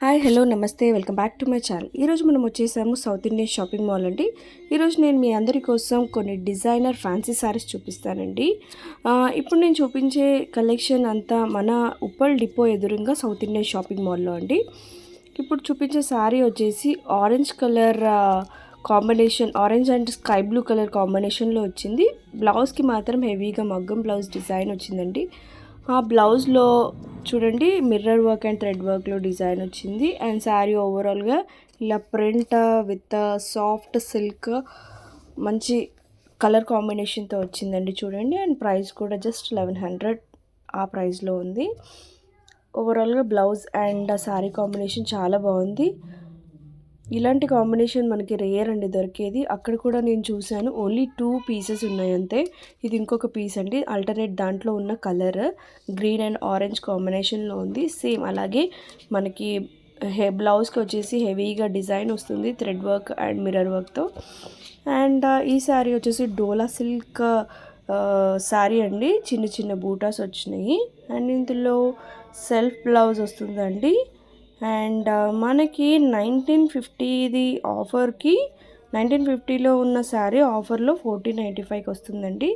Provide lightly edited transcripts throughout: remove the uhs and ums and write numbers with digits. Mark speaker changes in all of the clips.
Speaker 1: Hi hello నమస్తే welcome back to my channel. ఈరోజు మనం వచ్చేసాము సౌత్ ఇండియన్ షాపింగ్ మాల్ అండి. ఈరోజు నేను మీ అందరి కోసం కొన్ని డిజైనర్ ఫ్యాన్సీ శారీస్ చూపిస్తానండి. ఇప్పుడు నేను చూపించే కలెక్షన్ అంతా మన ఉప్పల్ డిపో ఎదురుగా సౌత్ ఇండియన్ షాపింగ్ మాల్లో అండి. ఇప్పుడు చూపించే శారీ వచ్చేసి orange colour combination, orange and sky blue colour కాంబినేషన్లో వచ్చింది. బ్లౌజ్కి మాత్రం హెవీగా మగ్గం బ్లౌజ్ డిజైన్ వచ్చిందండి. ఆ బ్లౌజ్లో చూడండి మిర్రర్ వర్క్ అండ్ థ్రెడ్ వర్క్లో డిజైన్ వచ్చింది. అండ్ శారీ ఓవరాల్గా ఇలా ప్రింట్ విత్ సాఫ్ట్ సిల్క్ మంచి కలర్ కాంబినేషన్తో వచ్చిందండి చూడండి. అండ్ ప్రైస్ కూడా జస్ట్ 1100 ఆ ప్రైస్లో ఉంది. ఓవరాల్గా బ్లౌజ్ అండ్ శారీ కాంబినేషన్ చాలా బాగుంది. ఇలాంటి కాంబినేషన్ మనకి రేర్ అండి దొరికేది. అక్కడ కూడా నేను చూశాను, ఓన్లీ 2 పీసెస్ ఉన్నాయి అంతే. ఇది ఇంకొక పీస్ అండి, ఆల్టర్నేట్ దాంట్లో ఉన్న కలర్ గ్రీన్ అండ్ ఆరెంజ్ కాంబినేషన్లో ఉంది. సేమ్ అలాగే మనకి బ్లౌజ్కి వచ్చేసి హెవీగా డిజైన్ వస్తుంది థ్రెడ్ వర్క్ అండ్ మిర్రర్ వర్క్తో. అండ్ ఈ శారీ వచ్చేసి డోలా సిల్క్ శారీ అండి, చిన్న చిన్న బూటాస్ వచ్చినాయి. అండ్ ఇందులో సెల్ఫ్ బ్లౌజ్ వస్తుందండి. అండ్ మనకి 1950 ఆఫర్కి 1950లో ఉన్న శారీ ఆఫర్లో 1495కి వస్తుందండి.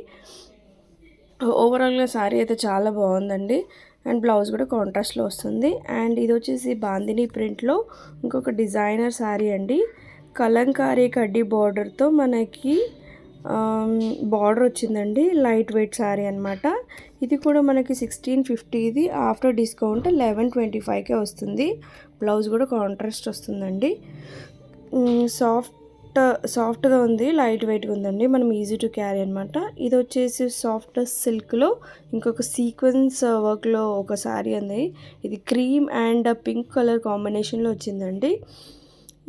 Speaker 1: ఓవరాల్గా శారీ అయితే చాలా బాగుందండి. అండ్ బ్లౌజ్ కూడా కాంట్రాస్ట్లో వస్తుంది. అండ్ ఇది వచ్చేసి బాందిని ప్రింట్లో ఇంకొక డిజైనర్ శారీ అండి. కలంకారీ కడ్డీ బార్డర్తో మనకి బార్డర్ వచ్చిందండి. లైట్ వెయిట్ శారీ అనమాట. ఇది కూడా మనకి 1650, ఆఫ్టర్ డిస్కౌంట్ 1125కే వస్తుంది. బ్లౌజ్ కూడా కాంట్రాస్ట్ వస్తుందండి. సాఫ్ట్గా ఉంది, లైట్ వెయిట్గా ఉందండి, మనం ఈజీ టు క్యారీ అనమాట. ఇది వచ్చేసి సాఫ్ట్ సిల్క్లో ఇంకొక సీక్వెన్స్ వర్క్లో ఒక శారీ ఉంది. ఇది క్రీమ్ అండ్ పింక్ కలర్ కాంబినేషన్లో వచ్చిందండి.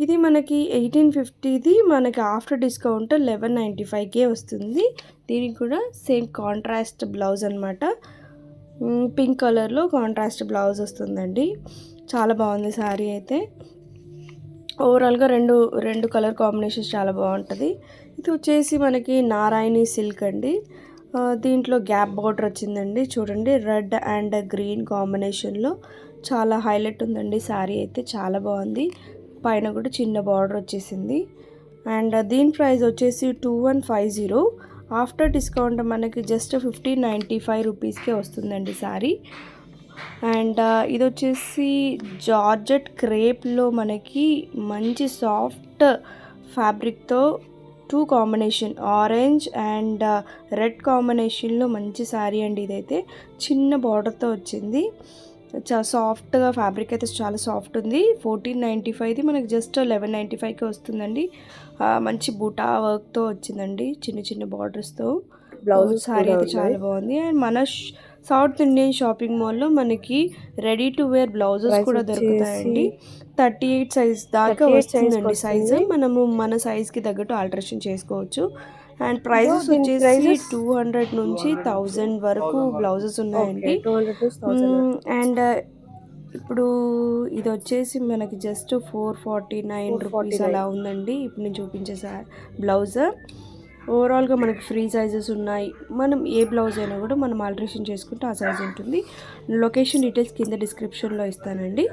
Speaker 1: ఇది మనకి 1850, మనకి ఆఫ్టర్ డిస్కౌంట్ 1195కే వస్తుంది. దీనికి కూడా సేమ్ కాంట్రాస్ట్ బ్లౌజ్ అనమాట. పింక్ కలర్లో కాంట్రాస్ట్ బ్లౌజ్ వస్తుందండి. చాలా బాగుంది శారీ అయితే. ఓవరాల్గా రెండు కలర్ కాంబినేషన్స్ చాలా బాగుంటుంది. ఇది వచ్చేసి మనకి నారాయణి సిల్క్ అండి. దీంట్లో గ్యాప్ బార్డర్ వచ్చిందండి చూడండి, రెడ్ అండ్ గ్రీన్ కాంబినేషన్లో చాలా హైలైట్ ఉందండి. శారీ అయితే చాలా బాగుంది. పైన కూడా చిన్న బార్డర్ వచ్చేసింది. అండ్ దీని ప్రైస్ వచ్చేసి 2150, ఆఫ్టర్ డిస్కౌంట్ మనకి జస్ట్ 1595 రూపీస్కే వస్తుందండి శారీ. అండ్ ఇది వచ్చేసి జార్జెట్ క్రేప్లో మనకి మంచి సాఫ్ట్ ఫ్యాబ్రిక్తో 2 కాంబినేషన్, ఆరెంజ్ అండ్ రెడ్ కాంబినేషన్లో మంచి శారీ అండి. ఇదైతే చిన్న బార్డర్తో వచ్చింది. చాలా సాఫ్ట్గా ఫ్యాబ్రిక్ అయితే చాలా సాఫ్ట్ ఉంది. 1495 మనకి జస్ట్ 1195కి వస్తుందండి. మంచి బూటా వర్క్తో వచ్చిందండి, చిన్న చిన్న బార్డర్స్తో. బ్లౌజ్ శారీ అయితే చాలా బాగుంది. అండ్ మన సౌత్ ఇండియన్ షాపింగ్ మాల్లో మనకి రెడీ టు వేర్ బ్లౌజెస్ కూడా దొరుకుతాయండి. 38 సైజ్ దాకా వస్తుందండి సైజు. మనము మన సైజ్కి తగ్గట్టు ఆల్టరేషన్ చేసుకోవచ్చు. అండ్ ప్రైజెస్ వచ్చేసి 200 నుంచి 1000 వరకు బ్లౌజెస్ ఉన్నాయండి. అండ్ ఇప్పుడు ఇది వచ్చేసి మనకి జస్ట్ 449 రూపీస్ అలా ఉందండి ఇప్పుడు నేను చూపించే బ్లౌజ్. ఓవరాల్గా మనకి ఫ్రీ సైజెస్ ఉన్నాయి. మనం ఏ బ్లౌజ్ అయినా కూడా మనం ఆల్టరేషన్ చేసుకుంటే ఆ సైజ్ ఉంటుంది. లొకేషన్ డీటెయిల్స్ కింద డిస్క్రిప్షన్లో ఇస్తానండి.